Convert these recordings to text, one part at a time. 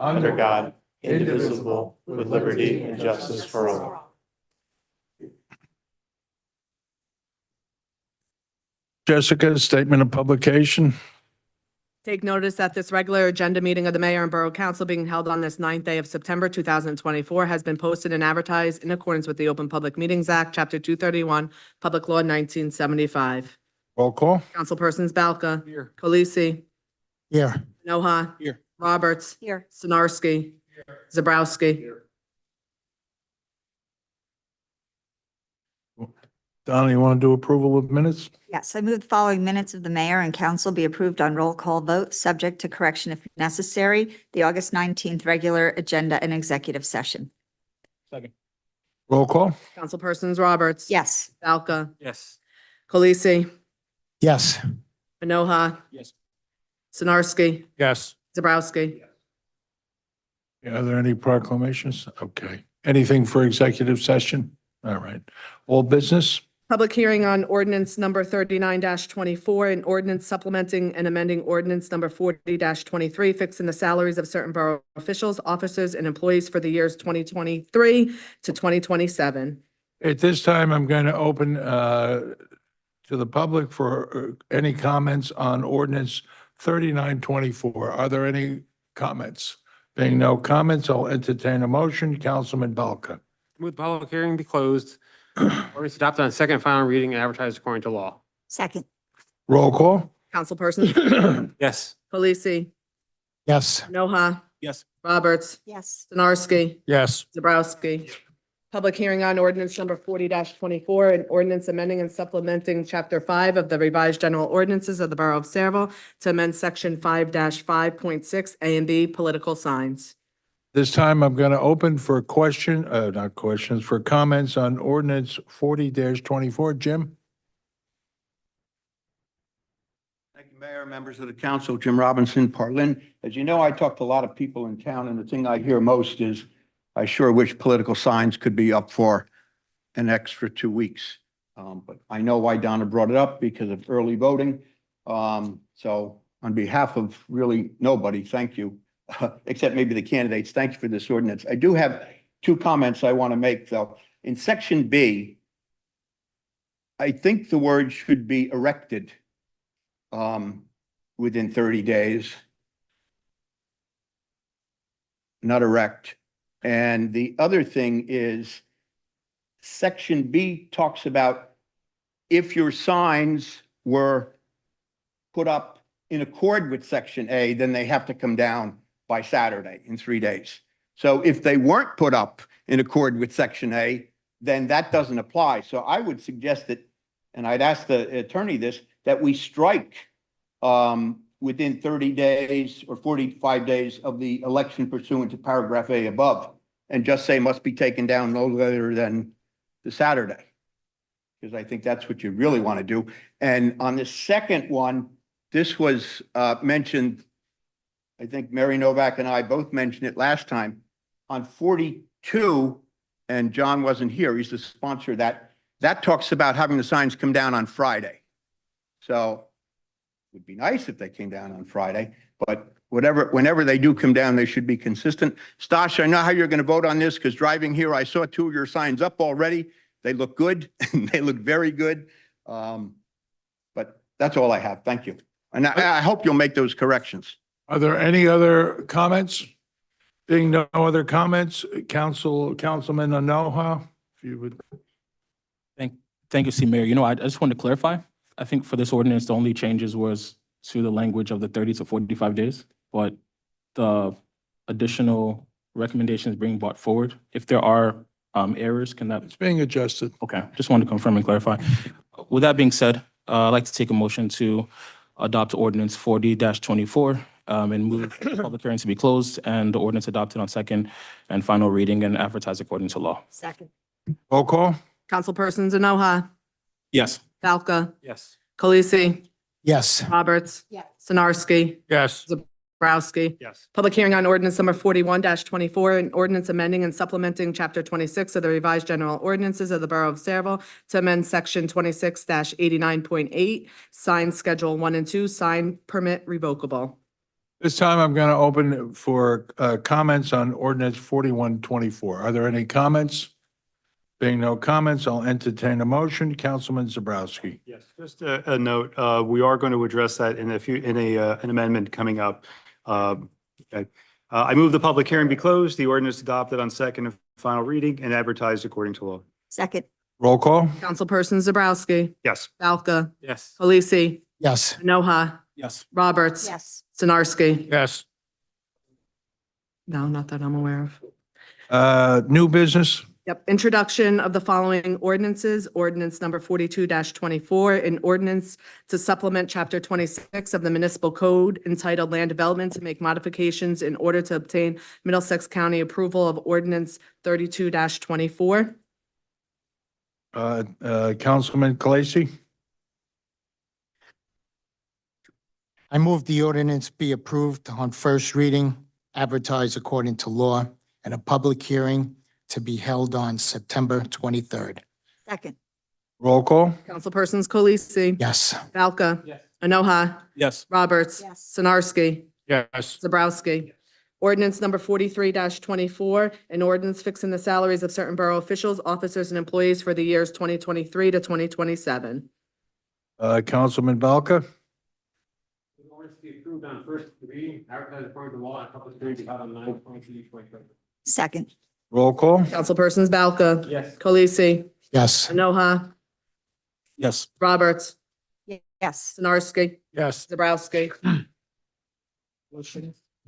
under God, indivisible, with liberty and justice for all. Jessica, statement of publication. Take notice that this regular agenda meeting of the Mayor and Borough Council being held on this 9th day of September 2024 has been posted and advertised in accordance with the Open Public Meetings Act, Chapter 231, Public Law 1975. Roll call. Councilpersons Balca. Here. Kolisi. Here. Noha. Here. Roberts. Here. Sinarski. Zabrowski. Donna, you want to do approval of minutes? Yes, I move the following minutes of the mayor and council be approved on roll call vote, subject to correction if necessary, the August 19th regular agenda and executive session. Second. Roll call. Councilpersons Roberts. Yes. Balca. Yes. Kolisi. Yes. Noha. Yes. Sinarski. Yes. Zabrowski. Are there any proclamations? Okay. Anything for executive session? All right. All business? Public hearing on ordinance number 39-24, an ordinance supplementing and amending ordinance number 40-23, fixing the salaries of certain borough officials, officers, and employees for the years 2023 to 2027. At this time, I'm going to open to the public for any comments on ordinance 3924. Are there any comments? Being no comments, I'll entertain a motion. Councilman Balca. Move the public hearing be closed. Ordinance adopted on second and final reading and advertised according to law. Second. Roll call. Councilpersons Yes. Polisi, Yes. Noha, Yes. Roberts, Yes. Sinarski, Yes. Zabrowski. Public hearing on ordinance number 40-24, an ordinance amending and supplementing Chapter 5 of the revised general ordinances of the Borough of Saraville to amend Section 5-5.6 A and B political signs. This time, I'm going to open for not questions, for comments on ordinance 40-24. Jim? Thank you, Mayor, members of the council. Jim Robinson, Parlin. As you know, I talk to a lot of people in town, and the thing I hear most is, I sure wish political signs could be up for an extra 2 weeks. But I know why Donna brought it up, because of early voting. So on behalf of really nobody, thank you, except maybe the candidates, thank you for this ordinance. I do have 2 comments I want to make, though. In section B, I think the word should be erected within 30 days, not erect. And the other thing is, section B talks about if your signs were put up in accord with section A, then they have to come down by Saturday in 3 days. So if they weren't put up in accord with section A, then that doesn't apply. So I would suggest that, and I'd ask the attorney this, that we strike within 30 days or 45 days of the election pursuant to paragraph A above, and just say must be taken down no later than the Saturday. Because I think that's what you really want to do. And on the second one, this was mentioned, I think Mary Novak and I both mentioned it last time, on 42, and John wasn't here, he's the sponsor of that. That talks about having the signs come down on Friday. So it would be nice if they came down on Friday, but whenever they do come down, they should be consistent. Stash, I know how you're going to vote on this, because driving here, I saw 2 of your signs up already. They look good. They look very good. But that's all I have. Thank you. And I hope you'll make those corrections. Are there any other comments? Being no other comments, Councilman Anoha, if you would. Thank you, C. Mayor. You know, I just wanted to clarify. I think for this ordinance, the only changes was to the language of the 30 to 45 days, but the additional recommendations being brought forward, if there are errors, can that? It's being adjusted. Okay, just wanted to confirm and clarify. With that being said, I'd like to take a motion to adopt ordinance 40-24 and move the public hearing to be closed and the ordinance adopted on second and final reading and advertised according to law. Second. Roll call. Councilpersons Anoha, Yes. Balca, Yes. Kolisi, Yes. Roberts, Yes. Sinarski, Yes. Zabrowski. Yes. Public hearing on ordinance number 41-24, an ordinance amending and supplementing Chapter 26 of the revised general ordinances of the Borough of Saraville to amend Section 26-89.8, sign Schedule 1 and 2, sign permit revocable. This time I'm going to open for comments on ordinance 4124. Are there any comments? Being no comments, I'll entertain a motion. Councilman Zabrowski. Yes, just a note, we are going to address that in an amendment coming up. Okay. I move the public hearing be closed, the ordinance adopted on second and final reading and advertised according to law. Second. Roll call? Councilperson Zabrowski, Yes. Balca, Yes. Halisi, Yes. Enoha, Yes. Roberts. Yes. Sinarski. Yes. No, not that I'm aware of. New business? Yep, introduction of the following ordinances, ordinance number 42-24, an ordinance to supplement chapter 26 of the municipal code entitled Land Development to make modifications in order to obtain Middlesex County approval of ordinance 32-24. Councilman Kalasi? I move the ordinance be approved on first reading, advertised according to law, and a public hearing to be held on September 23rd. Second. Roll call? Councilpersons Kolisi, Yes. Balca, Yes. Enoha, Yes. Roberts. Yes. Sinarski. Yes. Zabrowski. Ordinance number 43-24, an ordinance fixing the salaries of certain borough officials, officers, and employees for the years 2023 to 2027. Councilman Balka? The ordinance be approved on first reading, advertised according to law, and public hearing be held on 9/22/2023. Second. Roll call? Councilpersons Balca, Yes. Kolisi, Yes. Enoha, Yes. Roberts, Yes. Sinarski, Yes. Zabrowski.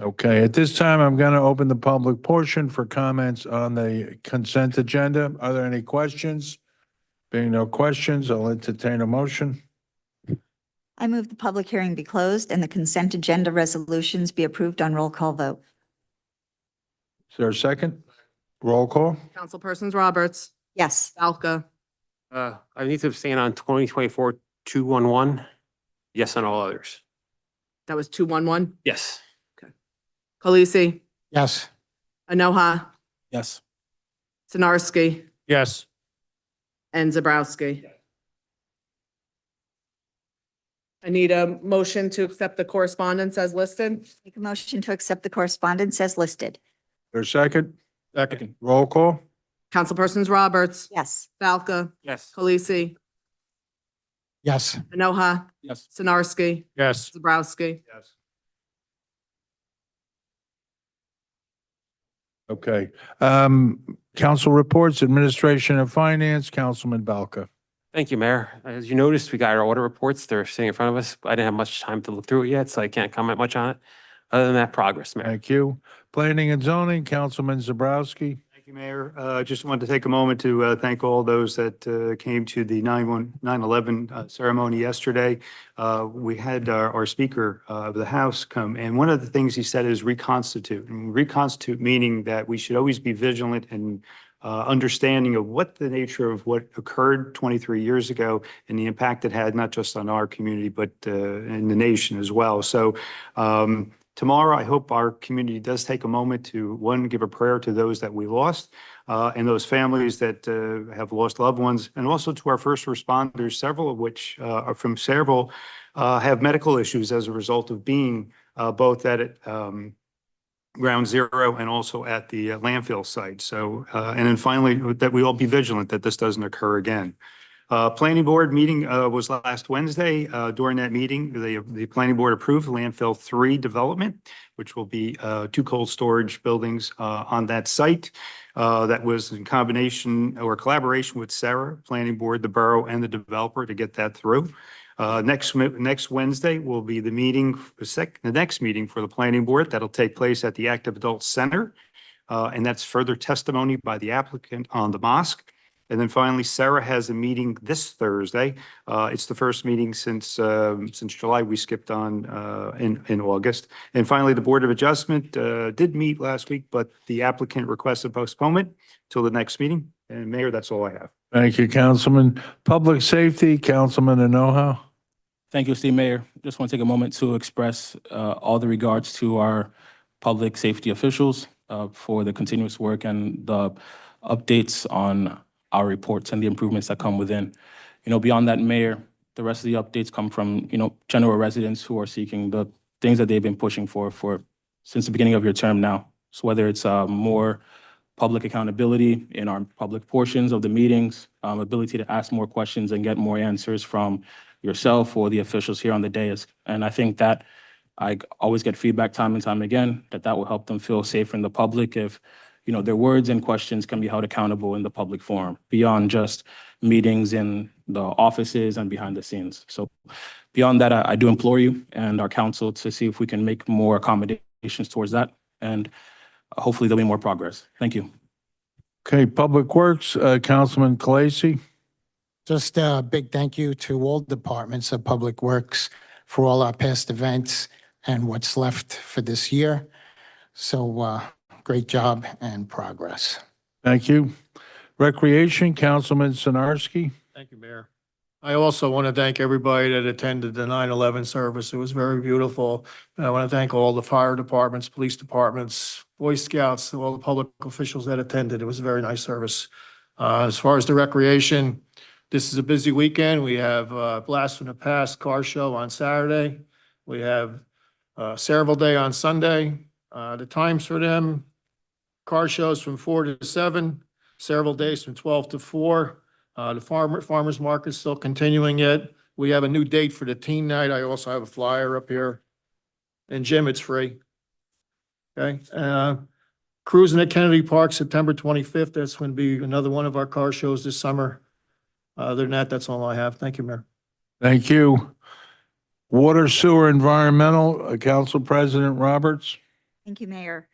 Okay, at this time, I'm going to open the public portion for comments on the consent agenda. Are there any questions? Being no questions, I'll entertain a motion. I move the public hearing be closed and the consent agenda resolutions be approved on roll call vote. Is there a second? Roll call? Councilpersons Roberts, Yes. Balca, I need to abstain on 2024-211. Yes on all others. that was 211. Yes. Kolisi, Yes. Enoha, Yes. Sinarski, Yes. and Zabrowski. I need a motion to accept the correspondence as listed. Make a motion to accept the correspondence as listed. There a second? Second. Roll call? Councilpersons Roberts, Yes. Balca, Yes. Kolisi, Yes. Enoha, Yes. Sinarski, Yes. Zabrowski. Yes. Okay. Council reports, Administration of Finance, Councilman Balka. Thank you, Mayor. As you noticed, we got our audit reports. They're sitting in front of us. I didn't have much time to look through it yet, so I can't comment much on it. Other than that, progress, Mayor. Thank you. Planning and Zoning, Councilman Zabrowski. Thank you, Mayor. Just wanted to take a moment to thank all those that came to the 9/11 ceremony yesterday. We had our Speaker of the House come, and one of the things he said is reconstitute. And reconstitute meaning that we should always be vigilant and understanding of what the nature of what occurred 23 years ago and the impact it had, not just on our community, but in the nation as well. So tomorrow, I hope our community does take a moment to, one, give a prayer to those that we lost and those families that have lost loved ones, and also to our first responders, several of which are from several have medical issues as a result of being both at Ground Zero and also at the landfill site. So, and then finally, that we all be vigilant that this doesn't occur again. Planning Board meeting was last Wednesday. During that meeting, the Planning Board approved Landfill 3 development, which will be 2 cold storage buildings on that site. That was in combination or collaboration with Sarah, Planning Board, the borough, and the developer to get that through. Next Wednesday will be the meeting, the next meeting for the Planning Board. That'll take place at the Active Adult Center. And that's further testimony by the applicant on the mosque. And then finally, Sarah has a meeting this Thursday. It's the first meeting since July. We skipped on in August. And finally, the Board of Adjustment did meet last week, but the applicant requested postponement till the next meeting. And Mayor, that's all I have. Thank you, Councilman. Public Safety, Councilman Enoha. Thank you, Steve Mayor. Just want to take a moment to express all the regards to our public safety officials for the continuous work and the updates on our reports and the improvements that come within. Beyond that, Mayor, the rest of the updates come from, general residents who are seeking the things that they've been pushing for since the beginning of your term now. So whether it's more public accountability in our public portions of the meetings, ability to ask more questions and get more answers from yourself or the officials here on the dais. And I think that I always get feedback time and time again that will help them feel safer in the public if, their words and questions can be held accountable in the public forum beyond just meetings in the offices and behind the scenes. So beyond that, I do implore you and our council to see if we can make more accommodations towards that. And hopefully there'll be more progress. Thank you. Okay, Public Works, Councilman Kalasi. Just a big thank you to all departments of Public Works for all our past events and what's left for this year. So great job and progress. Thank you. Recreation, Councilman Sinarski. Thank you, Mayor. I also want to thank everybody that attended the 9/11 service. It was very beautiful. And I want to thank all the fire departments, police departments, Boy Scouts, all the public officials that attended. It was a very nice service. As far as the recreation, this is a busy weekend. We have Blast from the Past car show on Saturday. We have Cerevel Day on Sunday. The times for them, car shows from 4 to 7, Cerevel Days from 12 to 4. The farmer's market's still continuing yet. We have a new date for the teen night. I also have a flyer up here. And Jim, it's free. Okay. Cruising at Kennedy Park, September 25th. That's going to be another one of our car shows this summer. Other than that, that's all I have. Thank you, Mayor. Thank you. Water, Sewer, Environmental, Council President Roberts. Thank you, Mayor.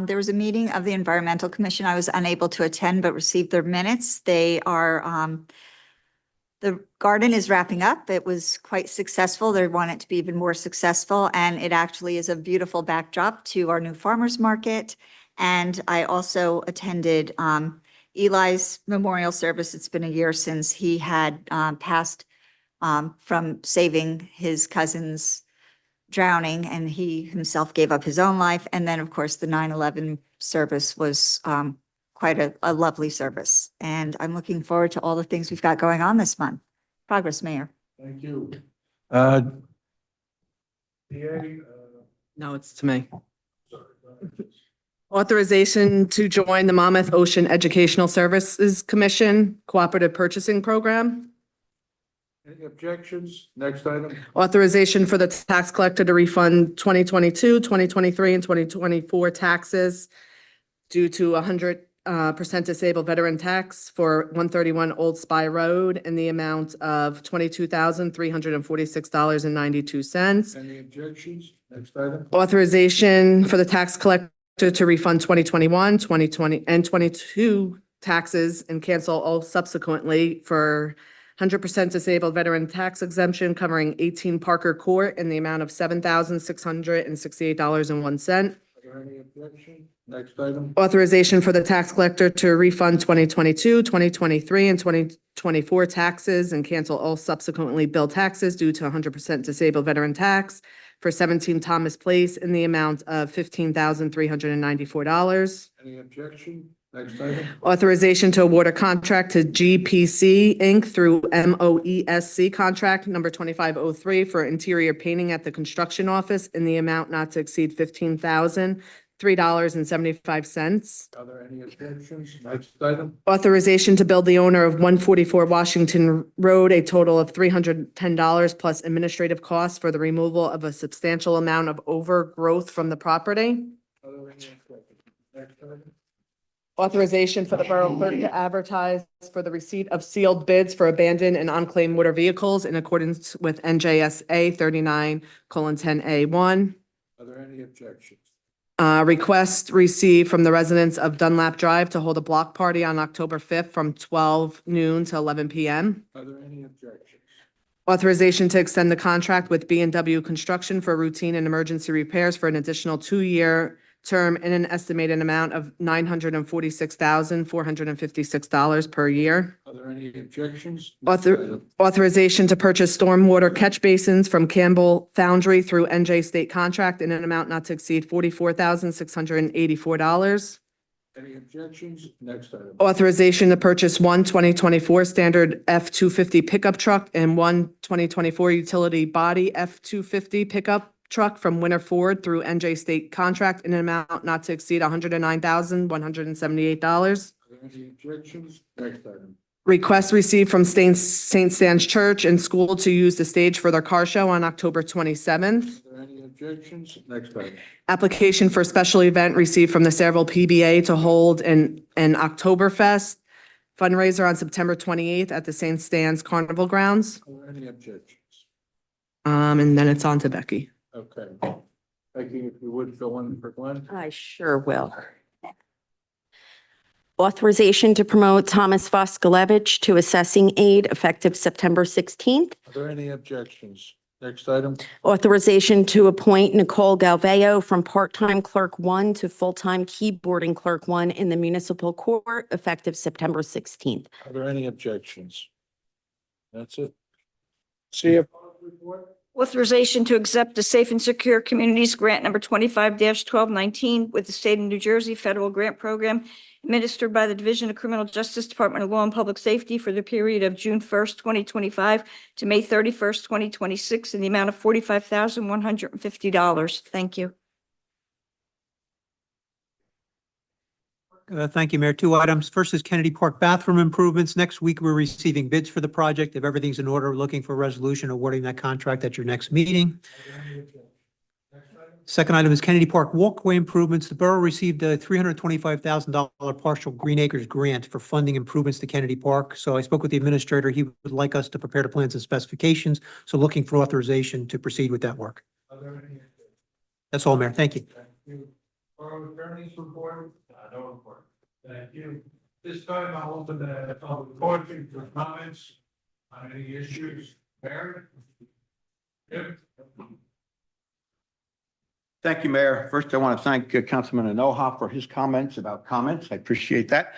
There was a meeting of the Environmental Commission. I was unable to attend, but received their minutes. They are, the garden is wrapping up. It was quite successful. They want it to be even more successful, and it actually is a beautiful backdrop to our new farmers market. And I also attended Eli's memorial service. It's been a year since he had passed from saving his cousin's drowning, and he himself gave up his own life. And then, of course, the 9/11 service was quite a lovely service. And I'm looking forward to all the things we've got going on this month. Progress, Mayor. Thank you. No, it's to me. Authorization to join the Monmouth Ocean Educational Services Commission Cooperative Purchasing Program. Any objections? Next item. Authorization for the tax collector to refund 2022, 2023, and 2024 taxes due to 100% disabled veteran tax for 131 Old Spy Road in the amount of $22,346.92. Any objections? Next item. Authorization for the tax collector to refund 2021, 2020, and 22 taxes and cancel all subsequently for 100% disabled veteran tax exemption covering 18 Parker Court in the amount of $7,668.01. Are there any objections? Next item. Authorization for the tax collector to refund 2022, 2023, and 2024 taxes and cancel all subsequently billed taxes due to 100% disabled veteran tax for 17 Thomas Place in the amount of $15,394. Any objection? Next item. Authorization to award a contract to GPC Inc. through MOESC contract number 2503 for interior painting at the construction office in the amount not to exceed $15,003.75. Are there any objections? Next item. Authorization to bill the owner of 144 Washington Road a total of $310 plus administrative costs for the removal of a substantial amount of overgrowth from the property. Are there any objections? Next item. Authorization for the Borough Clerk to advertise for the receipt of sealed bids for abandoned and unclaimed motor vehicles in accordance with NJSA 39:10A1. Are there any objections? Request received from the residents of Dunlap Drive to hold a block party on October 5th from 12 noon to 11 p.m. Are there any objections? Authorization to extend the contract with B&W Construction for routine and emergency repairs for an additional 2-year term in an estimated amount of $946,456 per year. Are there any objections? Authorization to purchase stormwater catch basins from Campbell Foundry through NJ State Contract in an amount not to exceed $44,684. Any objections? Next item. Authorization to purchase one 2024 standard F-250 pickup truck and one 2024 utility body F-250 pickup truck from Winter Ford through NJ State Contract in an amount not to exceed $109,178. Are there any objections? Next item. Request received from St. Stan's Church and School to use the stage for their car show on October 27th. Are there any objections? Next item. Application for special event received from the Saraville PBA to hold an Oktoberfest fundraiser on September 28th at the St. Stan's Carnival Grounds. Are there any objections? And then it's on to Becky. Okay. Becky, if you would fill in for Glenn. I sure will. Authorization to promote Thomas Voskalevich to assessing aide effective September 16th. Are there any objections? Next item. Authorization to appoint Nicole Galveo from part-time clerk 1 to full-time keyboarding clerk 1 in the municipal court effective September 16th. Are there any objections? That's it. CFO report. Authorization to accept the Safe and Secure Communities Grant number 25-1219 with the State of New Jersey Federal Grant Program administered by the Division of Criminal Justice Department of Law and Public Safety for the period of June 1st, 2025 to May 31st, 2026 in the amount of $45,150. Thank you. Thank you, Mayor. Two items. First is Kennedy Park bathroom improvements. Next week, we're receiving bids for the project. If everything's in order, we're looking for a resolution awarding that contract at your next meeting. Second item is Kennedy Park walkway improvements. The borough received a $325,000 partial Green Acres grant for funding improvements to Kennedy Park. So I spoke with the administrator. He would like us to prepare the plans and specifications. So looking for authorization to proceed with that work. Are there any? That's all, Mayor. Thank you. Thank you. Borough attorney's report? No report. Thank you. This time I'll open the public portion for comments on any issues. Mayor? Jim? Thank you, Mayor. First, I want to thank Councilman Anoha for his comments about comments. I appreciate that.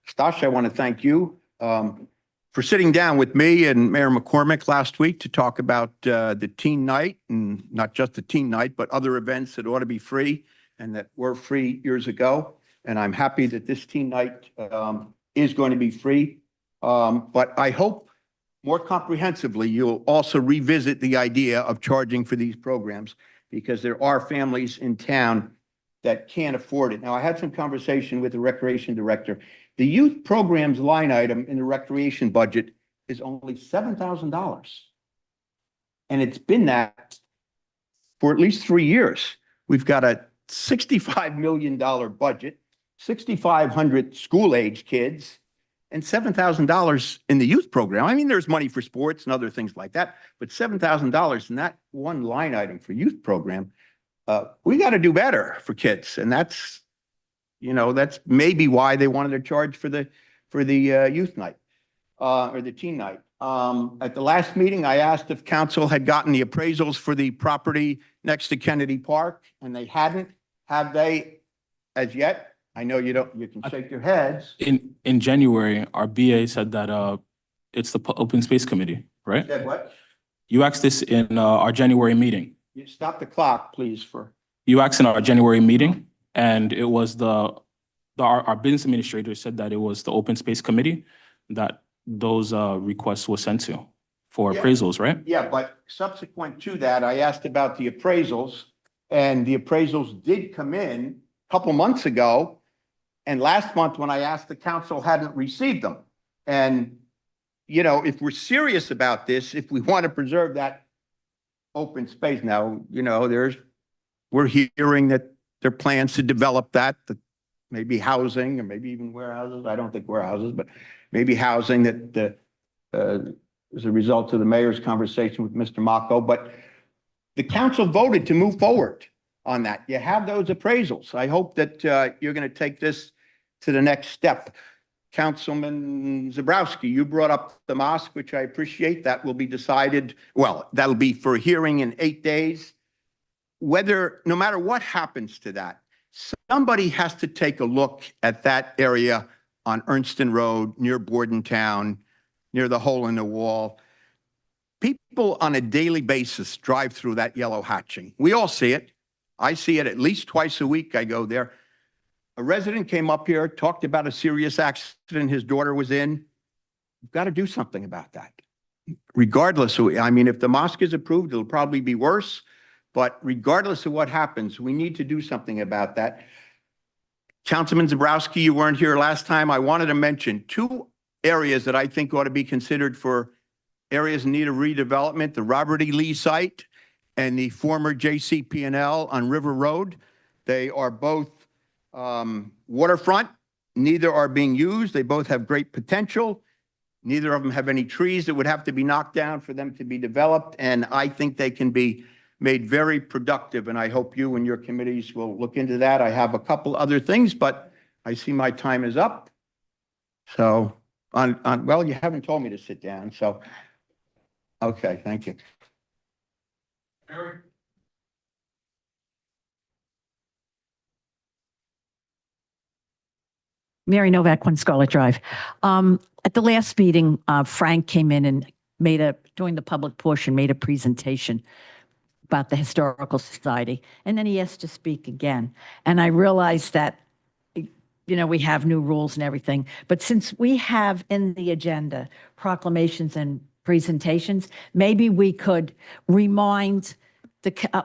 Stash, I want to thank you for sitting down with me and Mayor McCormick last week to talk about the teen night, and not just the teen night, but other events that ought to be free and that were free years ago. And I'm happy that this teen night is going to be free. But I hope more comprehensively, you'll also revisit the idea of charging for these programs, because there are families in town that can't afford it. Now, I had some conversation with the recreation director. The youth programs line item in the recreation budget is only $7,000. And it's been that for at least 3 years. We've got a $65 million budget, 6,500 school-age kids, and $7,000 in the youth program. I mean, there's money for sports and other things like that, but $7,000 in that one line item for youth program, we got to do better for kids. And that's, you know, that's maybe why they wanted to charge for the youth night or the teen night. At the last meeting, I asked if council had gotten the appraisals for the property next to Kennedy Park, and they hadn't. Have they as yet? I know you don't, you can shake your heads. In January, our BA said that it's the Open Space Committee, right? Said what? You asked this in our January meeting. You stop the clock, please, for. You asked in our January meeting, and it was our business administrator said that it was the Open Space Committee that those requests were sent to for Yeah. appraisals, right? Yeah, but subsequent to that, I asked about the appraisals, and the appraisals did come in a couple months ago. And last month, when I asked, the council hadn't received them. And, you know, if we're serious about this, if we want to preserve that open space now, you know, we're hearing that there are plans to develop that maybe housing or maybe even warehouses. I don't think warehouses, but maybe housing that as a result of the mayor's conversation with Mr. Mako. But the council voted to move forward on that. You have those appraisals. I hope that you're going to take this to the next step. Councilman Zabrowski, you brought up the mosque, which I appreciate. That will be decided. Well, that'll be for a hearing in 8 days. Whether, no matter what happens to that, somebody has to take a look at that area on Ernston Road, near Bordentown, near the hole in the wall. People on a daily basis drive through that yellow hatching. We all see it. I see it at least twice a week. I go there. A resident came up here, talked about a serious accident his daughter was in. We've got to do something about that. Regardless, I mean, if the mosque is approved, it'll probably be worse. But regardless of what happens, we need to do something about that. Councilman Zabrowski, you weren't here last time. I wanted to mention two areas that I think ought to be considered for areas in need of redevelopment, the Robert E. Lee site and the former JCP&L on River Road. They are both waterfront. Neither are being used. They both have great potential. Neither of them have any trees that would have to be knocked down for them to be developed. And I think they can be made very productive. And I hope you and your committees will look into that. I have a couple other things, but I see my time is up. So well, you haven't told me to sit down. So, okay, thank you. Mary Novak, 1 Scarlet Drive. At the last meeting, Frank came in and during the public portion, made a presentation about the Historical Society. And then he asked to speak again. And I realized that, we have new rules and everything. But since we have in the agenda proclamations and presentations, maybe we could remind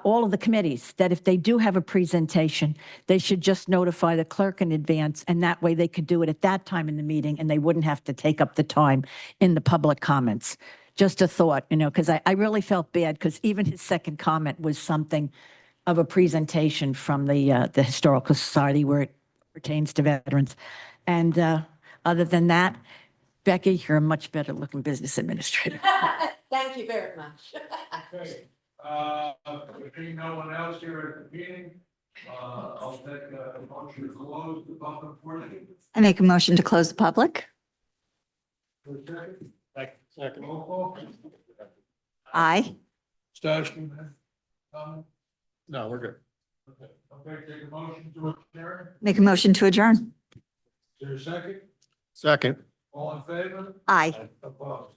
all of the committees that if they do have a presentation, they should just notify the clerk in advance, and that way they could do it at that time in the meeting and they wouldn't have to take up the time in the public comments. Just a thought, because I really felt bad because even his second comment was something of a presentation from the Historical Society where it pertains to veterans. And other than that, Becky, you're a much better looking business administrator. Thank you very much. If being no one else here at the meeting, I'll take a motion to close the public portion. I make a motion to close the public. Second. Roll call. Aye. Discussion. Comment? No, we're good. Okay, take a motion to adjourn. Make a motion to adjourn. Is there a second? Second. All in favor? Aye. Opposed?